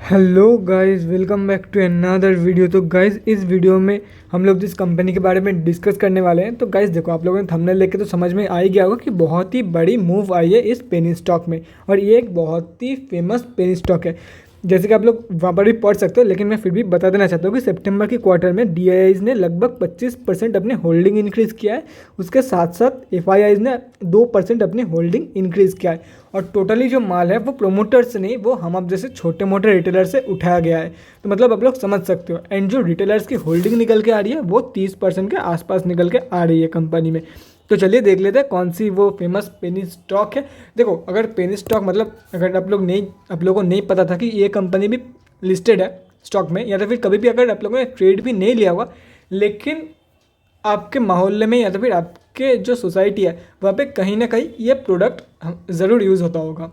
Hello guys, welcome back to another video. तो guys, इस video में हम लोग जिस कंपनी के बारे में डिस्कस करने वाले हैं, तो गाइस देखो, आप लोगों ने थंबनेल देख के तो समझ में आ ही गया होगा कि बहुत ही बड़ी मूव आई है इस पेनी स्टॉक में। और ये एक बहुत ही फेमस पेनी स्टॉक है, जैसे कि आप लोग वहाँ पर भी पढ़ सकते हो। लेकिन मैं फिर भी बता देना चाहता हूँ कि सितंबर की क्वार्टर में डीआईआईज ने लगभग 25% अपने होल्डिंग इंक्रीज़ किया है। उसके साथ साथ एफआईआईज ने 2% अपनी होल्डिंग इंक्रीज़ किया है। और टोटली जो माल है वो प्रोमोटर्स से नहीं, वो हम आप जैसे छोटे मोटे रिटेलर से उठाया गया है। तो मतलब आप लोग समझ सकते हो। एंड जो रिटेलर्स की होल्डिंग निकल के आ रही है वो 30% के आसपास निकल के आ रही है कंपनी में। तो चलिए देख लेते हैं कौन सी वो फेमस पेनी स्टॉक है। देखो, अगर पेनी स्टॉक मतलब अगर आप लोगों को नहीं पता था कि ये कंपनी भी लिस्टेड है स्टॉक में, या तो फिर कभी भी अगर आप लोगों ने ट्रेड भी नहीं लिया हुआ, लेकिन आपके मोहल्ले में या तो फिर आपके जो सोसाइटी है वहाँ पे कहीं ना कहीं ये प्रोडक्ट ज़रूर यूज़ होता होगा।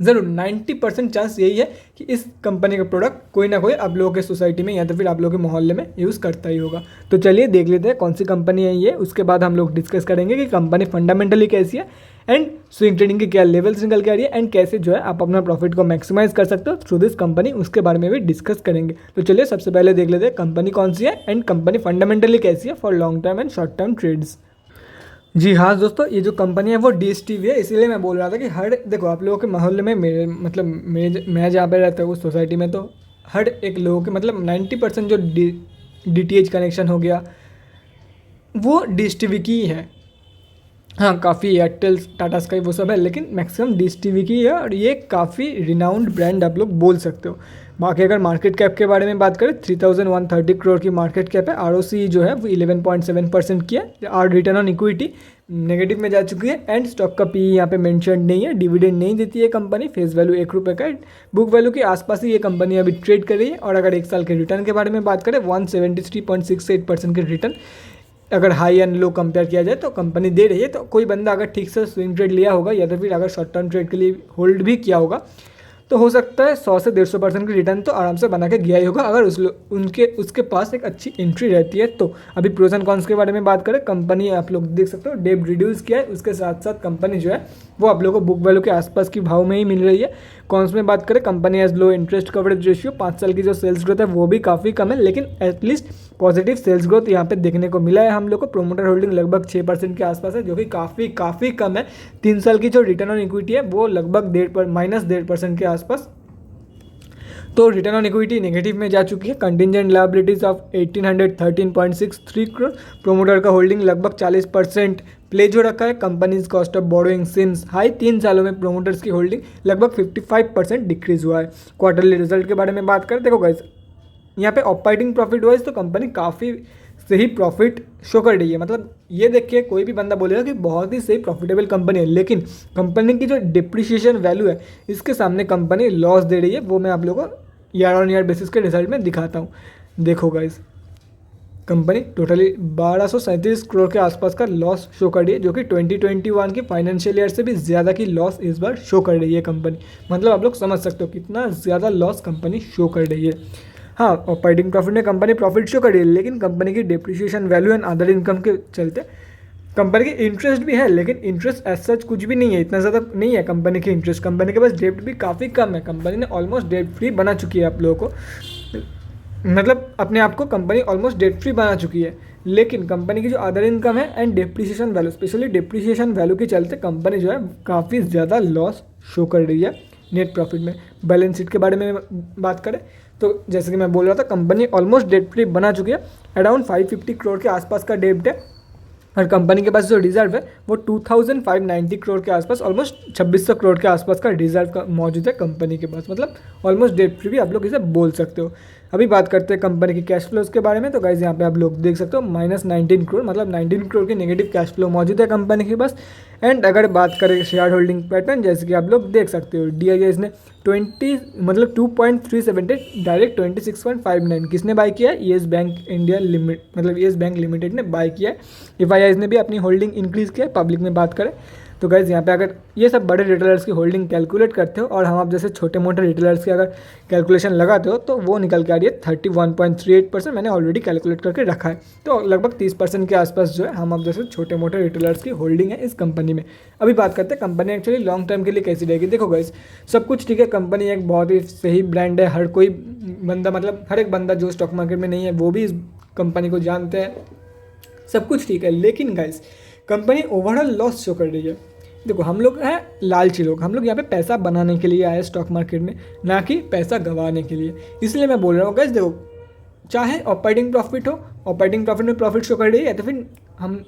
ज़रूर 90% चांस यही है कि इस कंपनी का प्रोडक्ट कोई ना कोई आप लोगों के सोसाइटी में या तो फिर आप लोगों के मोहल्ले में यूज़ करता ही होगा। तो चलिए देख लेते हैं कौन सी कंपनी है ये। उसके बाद हम लोग डिस्कस करेंगे कि कंपनी फंडामेंटली कैसी है, एंड स्विंग ट्रेडिंग के क्या लेवल्स निकल के आ रही है, एंड कैसे जो है आप अपना प्रॉफिट को मैक्सिमाइज कर सकते हो थ्रू दिस कंपनी। उसके बारे में भी डिस्कस करेंगे। तो चलिए सबसे पहले देख लेते हैं कंपनी कौन सी है एंड कंपनी फंडामेंटली कैसी है for long term and short term trades. जी हाँ दोस्तों, ये जो कंपनी है वो डीएसटीवी है। इसीलिए मैं बोल रहा था कि हर देखो, आप लोगों के मोहल्ले में मैं जहाँ पे रहता हूँ उस सोसाइटी में, तो हर एक लोगों के मतलब 90% जो डीटीएच कनेक्शन हो गया वो डीएसटीवी की ही है। हाँ, काफ़ी एयरटेल, टाटा स्काई वो सब है, लेकिन मैक्सिमम डिश टीवी की है। और ये काफ़ी रिनाउंड ब्रांड आप लोग बोल सकते हो। बाकी अगर मार्केट कैप के बारे में बात करें, 3130 करोड़ की मार्केट कैप है। आरओसी जो है वो 11.7% की है। और रिटर्न ऑन इक्विटी नेगेटिव में जा चुकी है। एंड स्टॉक का पी यहाँ पे मेंशन नहीं है। डिविडेंड नहीं देती है कंपनी। फेस वैल्यू 1 रुपये का है। बुक वैल्यू के आसपास ही ये कंपनी अभी ट्रेड कर रही है। और अगर एक साल के रिटर्न के बारे में बात करें, 173.68% के रिटर्न अगर हाई एंड लो कंपेयर किया जाए तो कंपनी दे रही है। तो कोई बंदा अगर ठीक से स्विंग ट्रेड लिया होगा या तो फिर अगर शॉर्ट टर्म ट्रेड के लिए होल्ड भी किया होगा, तो हो सकता है 100 से 150% की रिटर्न तो आराम से बना के गया ही होगा, अगर उसके पास एक अच्छी एंट्री रहती है। तो अभी प्रोस एंड कॉन्स के बारे में बात करें, कंपनी आप लोग देख सकते हो डेब्ट रिड्यूस किया है। उसके साथ साथ कंपनी जो है वो आप लोगों को बुक वैल्यू के आसपास की भाव में ही मिल रही है। कॉन्स में बात करें, company has low interest coverage ratio. 5 साल की जो सेल्स ग्रोथ है वो भी काफ़ी कम है, लेकिन एटलीस्ट पॉजिटिव सेल्स ग्रोथ यहाँ पे देखने को मिला है हम लोग को। प्रोमोटर होल्डिंग लगभग 6% के आसपास है, जो कि काफ़ी कम है। 3 साल की जो रिटर्न ऑन इक्विटी है वो लगभग -1.5% के आसपास। तो रिटर्न ऑन इक्विटी नेगेटिव में जा चुकी है। Contingent liabilities of 1813.63 crore. Promoter का होल्डिंग लगभग 40% प्लेज हो रखा है। Companies cost of borrowing since high, 3 सालों में प्रोमोटर्स की होल्डिंग लगभग 55% डिक्रीज हुआ है। क्वार्टरली रिजल्ट के बारे में बात करें, देखो गाइस, यहाँ पे ऑपरेटिंग प्रॉफिट वाइज तो कंपनी काफ़ी सही प्रॉफिट शो कर रही है। मतलब ये देखिए, कोई भी बंदा बोलेगा कि बहुत ही सही प्रॉफिटेबल कंपनी है, लेकिन कंपनी की जो डिप्रिशिएशन वैल्यू है इसके सामने कंपनी लॉस दे रही है। वो मैं आप लोगों को ईयर ऑन ईयर बेसिस के रिजल्ट में दिखाता हूँ। देखो गाइस, कंपनी टोटली 1237 करोड़ के आसपास का लॉस शो कर रही है, जो कि 2021 की फाइनेंशियल ईयर से भी ज़्यादा की लॉस इस बार शो कर रही है कंपनी। मतलब आप लोग समझ सकते हो कितना ज़्यादा लॉस कंपनी शो कर रही है। हाँ, ऑपरेटिंग प्रॉफिट में कंपनी प्रॉफिट शो कर रही है, लेकिन कंपनी की depreciation value and other income के चलते कंपनी की इंटरेस्ट भी है, लेकिन इंटरेस्ट एज सच कुछ भी नहीं है, इतना ज़्यादा नहीं है कंपनी की इंटरेस्ट। कंपनी के पास डेब्ट भी काफ़ी कम है। कंपनी ने ऑलमोस्ट डेट फ्री बना चुकी है आप लोगों को, मतलब अपने आप को कंपनी ऑलमोस्ट डेट फ्री बना चुकी है। लेकिन कंपनी की जो अदर इनकम है and depreciation value, specially depreciation value के चलते कंपनी जो है काफ़ी ज़्यादा लॉस शो कर रही है नेट प्रॉफिट में। बैलेंस शीट के बारे में बात करें तो जैसे कि मैं बोल रहा था, कंपनी ऑलमोस्ट डेट फ्री बना चुकी है। अराउंड 550 करोड़ के आसपास का डेब्ट है। और कंपनी के पास जो रिजर्व है वो 2590 करोड़ के आसपास, ऑलमोस्ट 2600 करोड़ के आसपास का रिजर्व का मौजूद है कंपनी के पास। मतलब ऑलमोस्ट डेट फ्री भी आप लोग इसे बोल सकते हो। अभी बात करते हैं कंपनी की कैश फ्लोज के बारे में। तो गाइस, यहाँ पे आप लोग देख सकते हो -19 करोड़, मतलब 19 करोड़ की नेगेटिव कैश फ्लो मौजूद है कंपनी के पास। एंड अगर बात करें शेयर होल्डिंग पैटर्न, जैसे कि आप लोग देख सकते हो, डीआईआईज ने 2.378 डायरेक्ट 26.59 किसने बाय किया है? येस बैंक इंडिया लिमिटेड, मतलब येस बैंक लिमिटेड ने बाय किया है। एफआईआईज ने भी अपनी होल्डिंग इंक्रीज़ किया है। पब्लिक में बात करें तो गाइज़ यहाँ पे अगर ये सब बड़े रिटेलर्स की होल्डिंग कैलकुलेट करते हो और हम आप जैसे छोटे मोटे रिटेलर्स की अगर कैलकुलेशन लगाते हो तो वो निकल के आ रही है 31.38%। मैंने ऑलरेडी कैलकुलेट करके रखा है, तो लगभग 30% के आसपास जो है हम आप जैसे छोटे मोटे रिटेलर्स की होल्डिंग है इस कंपनी में। अभी बात करते हैं कंपनी एक्चुअली लॉन्ग टर्म के लिए कैसी रहेगी। देखो गाइस, सब कुछ ठीक है, कंपनी एक बहुत ही सही ब्रांड है, हर कोई बंदा मतलब हर एक बंदा जो स्टॉक मार्केट में नहीं है वो भी इस कंपनी को जानते हैं, सब कुछ ठीक है। लेकिन guys company overall loss show कर रही है। देखो हम लोग हैं लालची लोग, हम लोग यहाँ पे पैसा बनाने के लिए आए स्टॉक मार्केट में, ना कि पैसा गंवाने के लिए। इसलिए मैं बोल रहा हूँ गाइस, देखो चाहे ऑपरेटिंग प्रॉफिट हो, ऑपरेटिंग प्रॉफिट में प्रॉफिट शो कर रही है, या तो फिर हम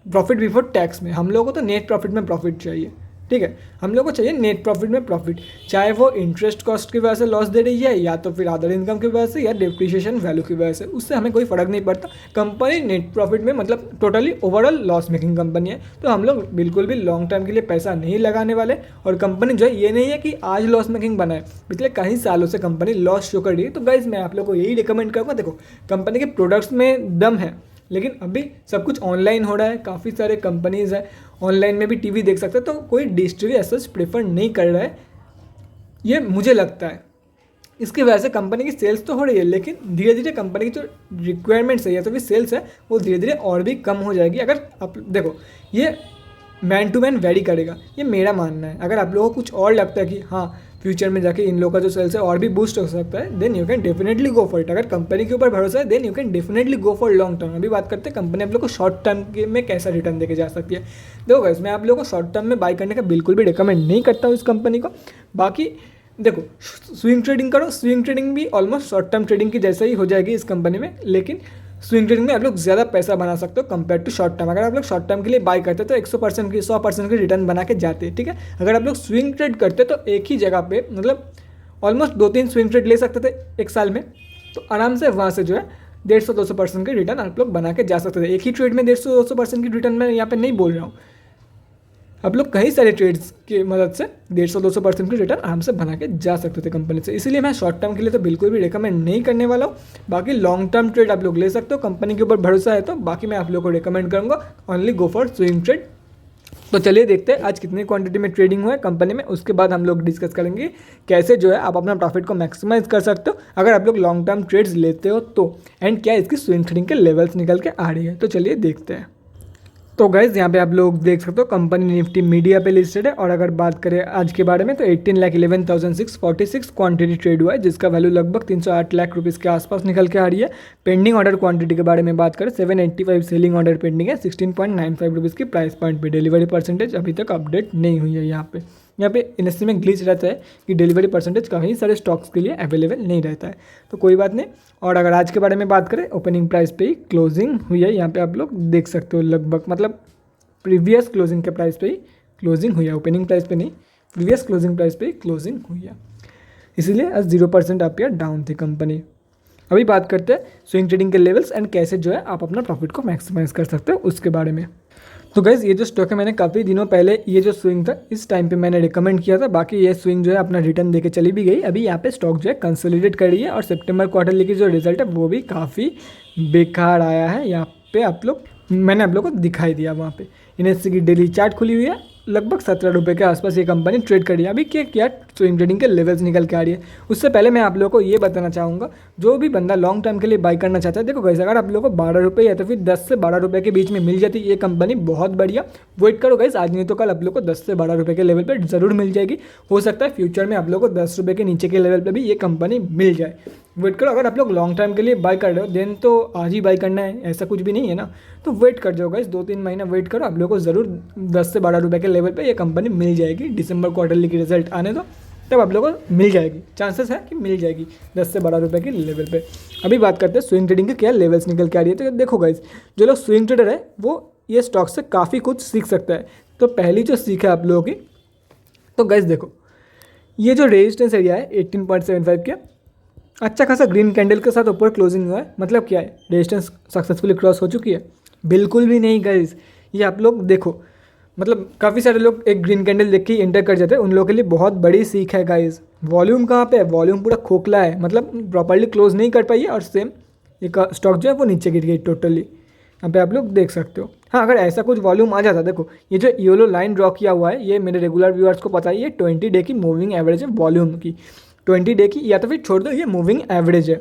प्रॉफिट बिफोर टैक्स में, हम लोगों को तो नेट प्रॉफिट में प्रॉफिट चाहिए, ठीक है, हम लोगों को चाहिए नेट प्रॉफिट में प्रॉफिट, चाहे वो इंटरेस्ट कॉस्ट की वजह से लॉस दे रही है या तो फिर अदर इनकम की वजह से या डिप्रिशिएशन वैल्यू की वजह से, उससे हमें कोई फ़र्क नहीं पड़ता। कंपनी नेट प्रॉफिट में मतलब totally overall loss making company है, तो हम लोग बिल्कुल भी लॉन्ग टर्म के लिए पैसा नहीं लगाने वाले। और कंपनी जो है ये नहीं है कि आज लॉस मेकिंग बना है, पिछले कई सालों से कंपनी लॉस शो कर रही है। तो गाइज मैं आप लोग को यही रिकमेंड करूँगा, देखो कंपनी के प्रोडक्ट्स में दम है, लेकिन अभी सब कुछ ऑनलाइन हो रहा है, काफ़ी सारे कंपनीज़ है, ऑनलाइन में भी टीवी देख सकते हैं, तो कोई डिस्ट्रीब्यूटर ऐसा प्रेफर नहीं कर रहा है, ये मुझे लगता है। इसकी वजह से कंपनी की सेल्स तो हो रही है, लेकिन धीरे धीरे कंपनी की जो रिक्वायरमेंट्स है या तो फिर सेल्स है वो धीरे धीरे और भी कम हो जाएगी। अगर आप देखो ये मैन टू मैन वेरी करेगा, ये मेरा मानना है। अगर आप लोगों को कुछ और लगता है कि हाँ फ्यूचर में जाके इन लोगों का जो सेल्स है और भी बूस्ट हो सकता है, then you can definitely go for it. अगर कंपनी के ऊपर भरोसा है then you can definitely go for long term. अभी बात करते हैं कंपनी आप लोग को शॉर्ट टर्म में कैसा रिटर्न देके जा सकती है। देखो गाइस, मैं आप लोगों को शॉर्ट टर्म में बाय करने का बिल्कुल भी रिकमेंड नहीं करता हूँ इस कंपनी को। बाकी देखो स्विंग ट्रेडिंग करो, स्विंग ट्रेडिंग भी ऑलमोस्ट शॉर्ट टर्म ट्रेडिंग की जैसा ही हो जाएगी इस कंपनी में, लेकिन स्विंग ट्रेडिंग में आप लोग ज़्यादा पैसा बना सकते हो कंपेयर टू शॉर्ट टर्म। अगर आप लोग शॉर्ट टर्म के लिए बाय करते तो 100% की रिटर्न बना के जाते, ठीक है। अगर आप लोग स्विंग ट्रेड करते तो एक ही जगह पे मतलब ऑलमोस्ट 2-3 स्विंग ट्रेड ले सकते थे एक साल में, तो आराम से वहाँ से जो है 150-200% की रिटर्न आप लोग बना के जा सकते थे। एक ही ट्रेड में 150-200% की रिटर्न मैं यहाँ पे नहीं बोल रहा हूँ, आप लोग कई सारे ट्रेड्स की मदद से 150-200% की रिटर्न आराम से बना के जा सकते थे कंपनी से। इसलिए मैं शॉर्ट टर्म के लिए तो बिल्कुल भी रिकमेंड नहीं करने वाला हूँ। बाकी लॉन्ग टर्म ट्रेड आप लोग ले सकते हो, कंपनी के ऊपर भरोसा है तो। बाकी मैं आप लोग को रिकमेंड करूँगा only go for swing trade. तो चलिए देखते हैं आज कितनी क्वांटिटी में ट्रेडिंग हुआ है कंपनी में, उसके बाद हम लोग डिस्कस करेंगे कैसे जो है आप अपना प्रॉफिट को मैक्सिमाइज कर सकते हो अगर आप लोग लॉन्ग टर्म ट्रेड्स लेते हो तो, एंड क्या इसकी स्विंग ट्रेडिंग के लेवल्स निकल के आ रही है। तो चलिए देखते हैं। तो गाइज़ यहाँ पे आप लोग देख सकते हो कंपनी निफ्टी मीडिया पे लिस्टेड है, और अगर बात करें आज के बारे में तो 18,11,646 क्वांटिटी ट्रेड हुआ है, जिसका वैल्यू लगभग 308 लाख रुपीज़ के आसपास निकल के आ रही है। पेंडिंग ऑर्डर क्वांटिटी के बारे में बात करें 785 सेलिंग ऑर्डर पेंडिंग है, 16.95 रुपीज़ की प्राइस पॉइंट पे। डिलीवरी परसेंटेज अभी तक अपडेट नहीं हुई है। यहाँ पे इंडस्ट्री में ग्लिच रहता है कि डिलीवरी परसेंटेज कहीं सारे स्टॉक्स के लिए अवेलेबल नहीं रहता है, तो कोई बात नहीं। और अगर आज के बारे में बात करें ओपनिंग प्राइस पे ही क्लोजिंग हुई है, यहाँ पे आप लोग देख सकते हो लगभग मतलब प्रीवियस क्लोजिंग के प्राइस पे ही क्लोजिंग हुई है, ओपनिंग प्राइस पे नहीं, प्रीवियस क्लोजिंग प्राइस पे ही क्लोजिंग हुई है। इसीलिए आज 0% अप या डाउन थी कंपनी। अभी बात करते हैं स्विंग ट्रेडिंग के लेवल्स एंड कैसे जो है आप अपना प्रॉफिट को मैक्सिमाइज कर सकते हो उसके बारे में। तो गाइज़ ये जो स्टॉक है मैंने काफ़ी दिनों पहले ये जो स्विंग था इस टाइम पे मैंने रिकमेंड किया था, बाकी ये स्विंग जो है अपना रिटर्न देके चली भी गई। अभी यहाँ पे स्टॉक जो है कंसोलिडेट कर रही है और सितंबर क्वार्टरली की जो रिजल्ट है वो भी काफ़ी बेकार आया है। यहाँ पे आप लोग मैंने आप लोग को दिखाई दिया, वहाँ पे इनएससी की डेली चार्ट खुली हुई है, लगभग 17 रुपये के आसपास ये कंपनी ट्रेड कर रही है। अभी क्या स्विंग ट्रेडिंग के लेवल्स निकल के आ रही है। उससे पहले मैं आप लोगों को ये बताना चाहूँगा, जो भी बंदा लॉन्ग टर्म के लिए बाई करना चाहता है, देखो गाइस अगर आप लोगों को 12 रुपये या तो फिर 10 से 12 रुपये के बीच में मिल जाती है ये कंपनी, बहुत बढ़िया, वेट करो गाइस, आज नहीं तो कल आप लोग को 10 से 12 रुपये के लेवल पर ज़रूर मिल जाएगी। हो सकता है फ्यूचर में आप लोग को 10 रुपये के नीचे के लेवल पर भी ये कंपनी मिल जाए। वेट करो, अगर आप लोग लॉन्ग टर्म के लिए बाय कर रहे हो देन तो आज ही बाय करना है, ऐसा कुछ भी नहीं है ना, तो वेट कर जाओ गाइस, 2-3 महीना वेट करो, आप लोग को ज़रूर 10 से 12 रुपये के लेवल पे ये कंपनी मिल जाएगी। दिसंबर क्वार्टरली की रिजल्ट आने दो, तब आप लोगों को मिल जाएगी, चांसेस है कि मिल जाएगी 10 से 12 रुपये के लेवल पे। अभी बात करते हैं स्विंग ट्रेडिंग के क्या लेवल्स निकल के आ रही है। तो देखो गाइस, जो लोग स्विंग ट्रेडर है वो ये स्टॉक से काफ़ी कुछ सीख सकता है। तो पहली जो सीख है आप लोगों की, तो गाइस देखो ये जो रेजिस्टेंस एरिया है 18.75 के, अच्छा खासा ग्रीन कैंडल के साथ ऊपर क्लोजिंग हुआ है, मतलब क्या है, रेजिस्टेंस सक्सेसफुली क्रॉस हो चुकी है? बिल्कुल भी नहीं गाइस, ये आप लोग देखो, मतलब काफ़ी सारे लोग एक ग्रीन कैंडल देख के इंटर कर जाते हैं, उन लोगों के लिए बहुत बड़ी सीख है गाइस। वॉल्यूम कहाँ पे है? वॉल्यूम पूरा खोखला है, मतलब प्रॉपर्ली क्लोज नहीं कर पाई है, और सेम एक स्टॉक जो है वो नीचे गिर गई टोटली। यहाँ पे आप लोग देख सकते हो। हाँ, अगर ऐसा कुछ वॉल्यूम आ जाता, देखो ये जो येलो लाइन ड्रॉ किया हुआ है, ये मेरे रेगुलर व्यूअर्स को पता है, ये 20 डे की मूविंग एवरेज है वॉल्यूम की, 20 डे की, या तो फिर छोड़ दो, ये मूविंग एवरेज है,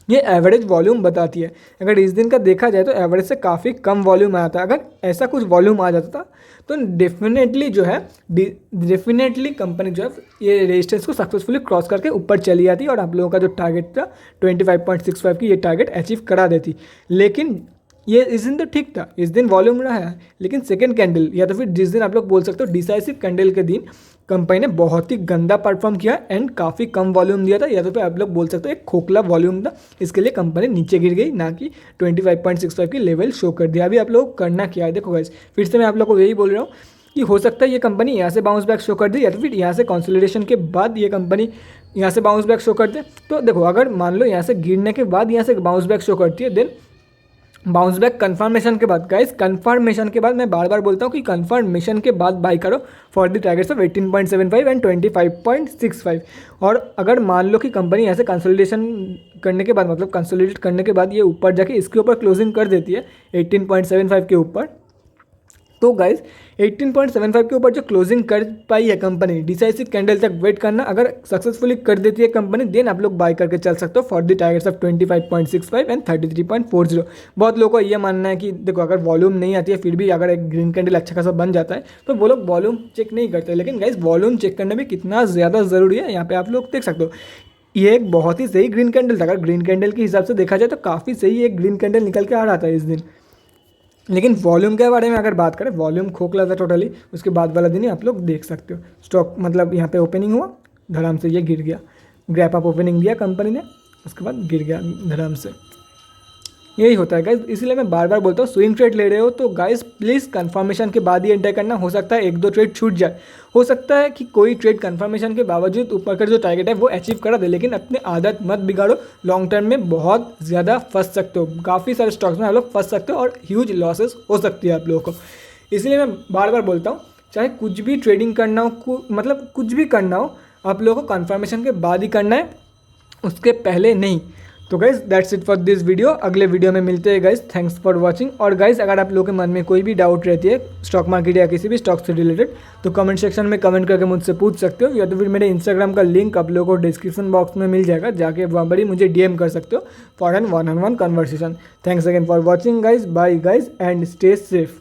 ये एवरेज वॉल्यूम बताती है। अगर इस दिन का देखा जाए तो एवरेज से काफ़ी कम वॉल्यूम आया था। अगर ऐसा कुछ वॉल्यूम आ जाता था तो डेफिनेटली जो है डेफिनेटली कंपनी जो है ये रेजिस्टेंस को सक्सेसफुली क्रॉस करके ऊपर चली जाती और आप लोगों का जो टारगेट था 25.65 की, ये टारगेट अचीव करा देती। लेकिन ये इस दिन तो ठीक था, इस दिन वॉल्यूम रहा है, लेकिन सेकेंड कैंडल या तो फिर जिस दिन आप लोग बोल सकते हो डिसाइसिव कैंडल के दिन कंपनी ने बहुत ही गंदा परफॉर्म किया एंड काफ़ी कम वॉल्यूम दिया था, या तो फिर आप लोग बोल सकते हो एक खोखला वॉल्यूम था, इसके लिए कंपनी नीचे गिर गई, ना कि 25.65 की लेवल शो कर दिया। अभी आप लोग करना क्या है, देखो गाइस, फिर से मैं आप लोग को यही बोल रहा हूँ कि हो सकता है ये कंपनी यहाँ से बाउंस बैक शो कर दे, या तो फिर यहाँ से कंसोलिडेशन के बाद ये कंपनी यहाँ से बाउंस बैक शो कर दे। तो देखो अगर मान लो यहाँ से गिरने के बाद यहाँ से बाउंस बैक शो करती है, देन बाउंस बैक कन्फर्मेशन के बाद, गाइस कन्फर्मेशन के बाद, मैं बार बार बोलता हूँ कि कन्फर्मेशन के बाद बाई करो for the targets of 18.75 and 25.65। और अगर मान लो कि कंपनी ऐसे कंसोलिडेशन करने के बाद, मतलब कंसोलिडेट करने के बाद ये ऊपर जाके इसके ऊपर क्लोजिंग कर देती है 18.75 के ऊपर, तो गाइस 18.75 के ऊपर जो क्लोजिंग कर पाई है कंपनी, डिसाइसिव कैंडल तक वेट करना, अगर सक्सेसफुली कर देती है कंपनी, देन आप लोग बाय करके चल सकते हो for the targets of 25.65 and 33.40। बहुत लोगों को ये मानना है कि देखो अगर वॉल्यूम नहीं आती है फिर भी अगर एक ग्रीन कैंडल अच्छा खासा बन जाता है तो वो लोग वॉल्यूम चेक नहीं करते, लेकिन गाइस वॉल्यूम चेक करना भी कितना ज़्यादा ज़रूरी है, यहाँ पे आप लोग देख सकते हो। ये एक बहुत ही सही ग्रीन कैंडल था, अगर ग्रीन कैंडल के हिसाब से देखा जाए तो काफ़ी सही एक ग्रीन कैंडल निकल के आ रहा था इस दिन। लेकिन वॉल्यूम के बारे में अगर बात करें, वॉल्यूम खोखला था टोटली, उसके बाद वाला दिन ही आप लोग देख सकते हो स्टॉक, मतलब यहाँ पे ओपनिंग हुआ धड़ाम से ये गिर गया, गैप अप ओपनिंग दिया कंपनी ने, उसके बाद गिर गया धड़ाम से। यही होता है गाइस, इसलिए मैं बार बार बोलता हूँ स्विंग ट्रेड ले रहे हो तो गाइस प्लीज़ कंफर्मेशन के बाद ही एंटर करना। हो सकता है एक दो ट्रेड छूट जाए, हो सकता है कि कोई ट्रेड कंफर्मेशन के बावजूद ऊपर का जो टारगेट है वो अचीव करा दे, लेकिन अपने आदत मत बिगाड़ो, लॉन्ग टर्म में बहुत ज़्यादा फंस सकते हो, काफ़ी सारे स्टॉक्स में आप लोग फंस सकते हो और ह्यूज लॉसेस हो सकती है आप लोगों को। इसलिए मैं बार बार बोलता हूँ चाहे कुछ भी ट्रेडिंग करना हो, मतलब कुछ भी करना हो, आप लोगों को कंफर्मेशन के बाद ही करना है, उसके पहले नहीं। तो guys that's it for this video, अगले वीडियो में मिलते हैं गाइज, थैंक्स फॉर वाचिंग। और गाइज अगर आप लोगों के मन में कोई भी डाउट रहती है स्टॉक मार्केट या किसी भी स्टॉक से रिलेटेड तो कमेंट सेक्शन में कमेंट करके मुझसे पूछ सकते हो, या तो फिर मेरे इंस्टाग्राम का लिंक आप लोगों को डिस्क्रिप्शन बॉक्स में मिल जाएगा, जाके वहाँ पर ही मुझे DM कर सकते हो for an 1-on-1 conversation. Thanks again for watching guys, bye guys and stay safe.